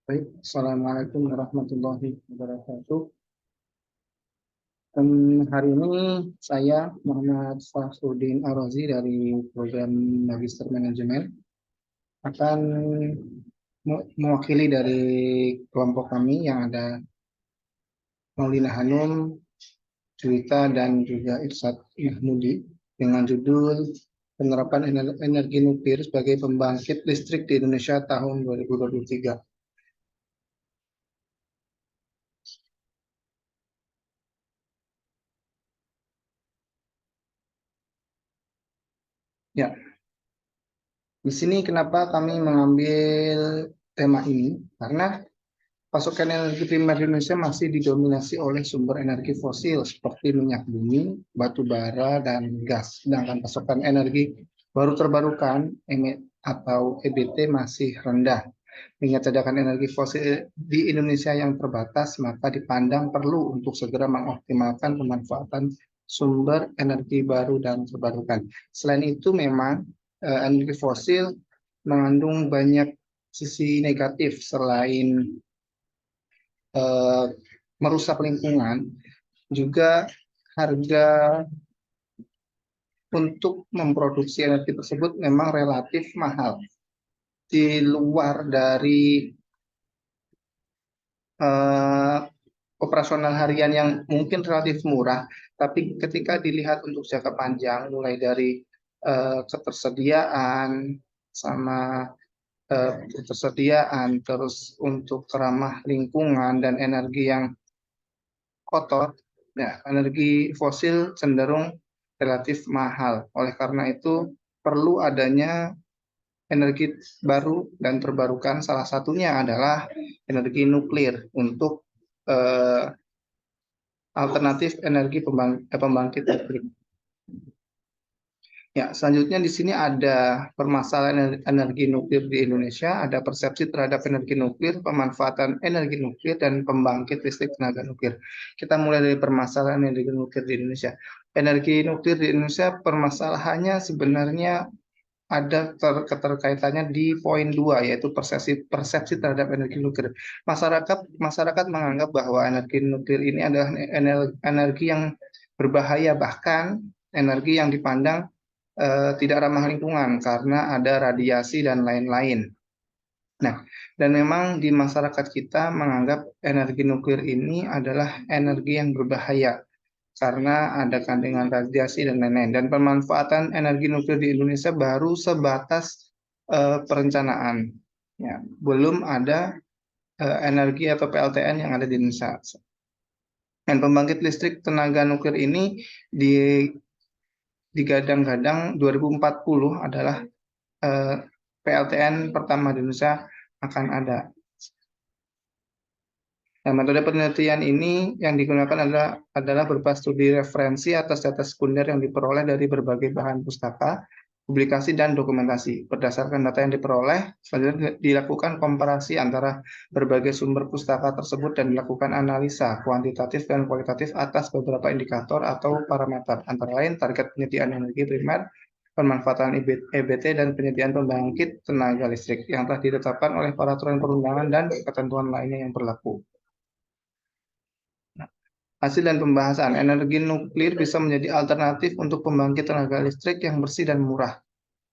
Baik, Assalamualaikum warahmatullahi wabarakatuh. Hari ini saya Muhammad Farhudin Ar-Razi dari program Magister Manajemen akan mewakili dari kelompok kami yang ada Maulina Hanum, Juwita, dan juga Irsad Mahmudi dengan judul Penerapan Energi Nuklir sebagai Pembangkit Listrik di Indonesia tahun 2023. Ya, di sini kenapa kami mengambil tema ini? Karena pasokan energi primer di Indonesia masih didominasi oleh sumber energi fosil seperti minyak bumi, batu bara, dan gas. Sedangkan pasokan energi baru terbarukan atau EBT masih rendah. Mengingat cadangan energi fosil di Indonesia yang terbatas, maka dipandang perlu untuk segera mengoptimalkan pemanfaatan sumber energi baru dan terbarukan. Selain itu, memang energi fosil mengandung banyak sisi negatif selain eh, merusak lingkungan, juga harga untuk memproduksi energi tersebut memang relatif mahal. Di luar dari eh, operasional harian yang mungkin relatif murah, tapi ketika dilihat untuk jangka panjang, mulai dari ketersediaan sama ketersediaan, terus untuk ramah lingkungan dan energi yang kotor, ya, energi fosil cenderung relatif mahal. Oleh karena itu, perlu adanya energi baru dan terbarukan. Salah satunya adalah energi nuklir untuk eh, alternatif energi pembangkit listrik. Ya, selanjutnya di sini ada permasalahan energi nuklir di Indonesia, ada persepsi terhadap energi nuklir, pemanfaatan energi nuklir, dan pembangkit listrik tenaga nuklir. Kita mulai dari permasalahan energi nuklir di Indonesia. Energi nuklir di Indonesia permasalahannya sebenarnya ada keterkaitannya di poin 2, yaitu persepsi persepsi terhadap energi nuklir. Masyarakat menganggap bahwa energi nuklir ini adalah energi yang berbahaya, bahkan energi yang dipandang tidak ramah lingkungan karena ada radiasi dan lain-lain. Nah, dan memang di masyarakat kita menganggap energi nuklir ini adalah energi yang berbahaya karena ada kandungan radiasi dan lain-lain. Dan pemanfaatan energi nuklir di Indonesia baru sebatas perencanaan. Ya, belum ada energi atau PLTN yang ada di Indonesia. Dan pembangkit listrik tenaga nuklir ini digadang-gadang 2040 adalah PLTN pertama di Indonesia akan ada. Nah, metode penelitian ini yang digunakan adalah berupa studi referensi atas data sekunder yang diperoleh dari berbagai bahan pustaka, publikasi, dan dokumentasi. Berdasarkan data yang diperoleh, selanjutnya dilakukan komparasi antara berbagai sumber pustaka tersebut dan dilakukan analisa kuantitatif dan kualitatif atas beberapa indikator atau parameter, antara lain target penyediaan energi primer, pemanfaatan EBT, dan penyediaan pembangkit tenaga listrik yang telah ditetapkan oleh peraturan perundangan dan ketentuan lainnya yang berlaku. Hasil dan pembahasan, energi nuklir bisa menjadi alternatif untuk pembangkit tenaga listrik yang bersih dan murah.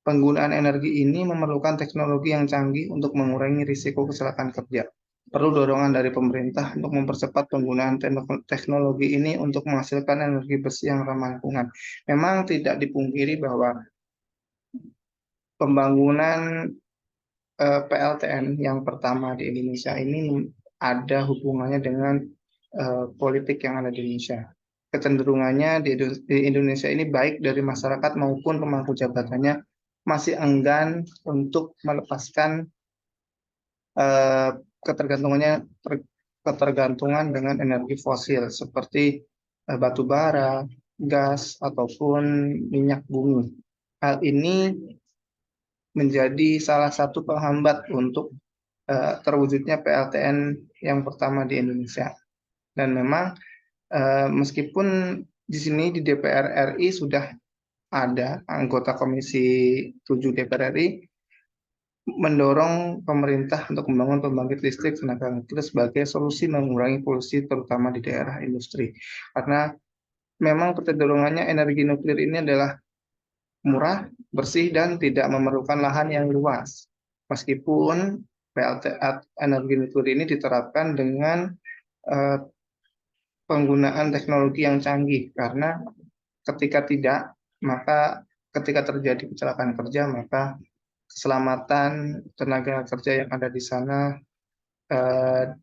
Penggunaan energi ini memerlukan teknologi yang canggih untuk mengurangi risiko kecelakaan kerja. Perlu dorongan dari pemerintah untuk mempercepat penggunaan teknologi ini untuk menghasilkan energi bersih yang ramah lingkungan. Memang tidak dipungkiri bahwa pembangunan PLTN yang pertama di Indonesia ini ada hubungannya dengan politik yang ada di Indonesia. Kecenderungannya di Indonesia ini baik dari masyarakat maupun pemangku jabatannya masih enggan untuk melepaskan eh, ketergantungannya ketergantungan dengan energi fosil seperti batu bara, gas, ataupun minyak bumi. Hal ini menjadi salah satu penghambat untuk terwujudnya PLTN yang pertama di Indonesia. Dan memang meskipun di sini di DPR RI sudah ada anggota Komisi 7 DPR RI mendorong pemerintah untuk membangun pembangkit listrik tenaga nuklir sebagai solusi mengurangi polusi terutama di daerah industri. Karena memang kecenderungannya energi nuklir ini adalah murah, bersih, dan tidak memerlukan lahan yang luas. Meskipun PLTA energi nuklir ini diterapkan dengan eh, penggunaan teknologi yang canggih, karena ketika tidak, maka ketika terjadi kecelakaan kerja, maka keselamatan tenaga kerja yang ada di sana eh,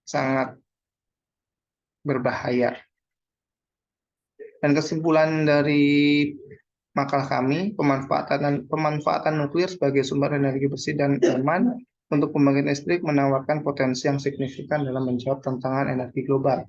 sangat berbahaya. Dan kesimpulan dari makalah kami, pemanfaatan nuklir sebagai sumber energi bersih dan aman untuk pembangkit listrik menawarkan potensi yang signifikan dalam menjawab tantangan energi global.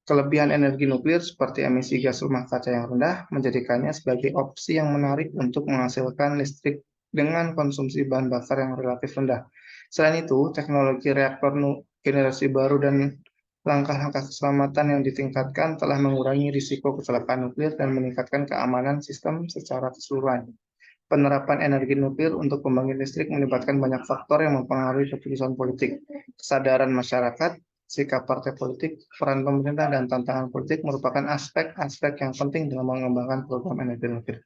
Kelebihan energi nuklir seperti emisi gas rumah kaca yang rendah menjadikannya sebagai opsi yang menarik untuk menghasilkan listrik dengan konsumsi bahan bakar yang relatif rendah. Selain itu, teknologi reaktor generasi baru dan langkah-langkah keselamatan yang ditingkatkan telah mengurangi risiko kecelakaan nuklir dan meningkatkan keamanan sistem secara keseluruhan. Penerapan energi nuklir untuk pembangkit listrik melibatkan banyak faktor yang mempengaruhi keputusan politik, kesadaran masyarakat, sikap partai politik, peran pemerintah, dan tantangan politik merupakan aspek-aspek yang penting dalam mengembangkan program energi nuklir.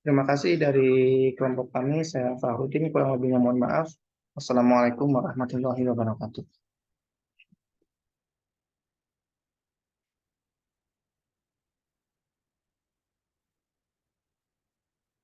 Terima kasih dari kelompok kami, saya Farudin, kurang lebihnya mohon maaf. Wassalamualaikum warahmatullahi wabarakatuh.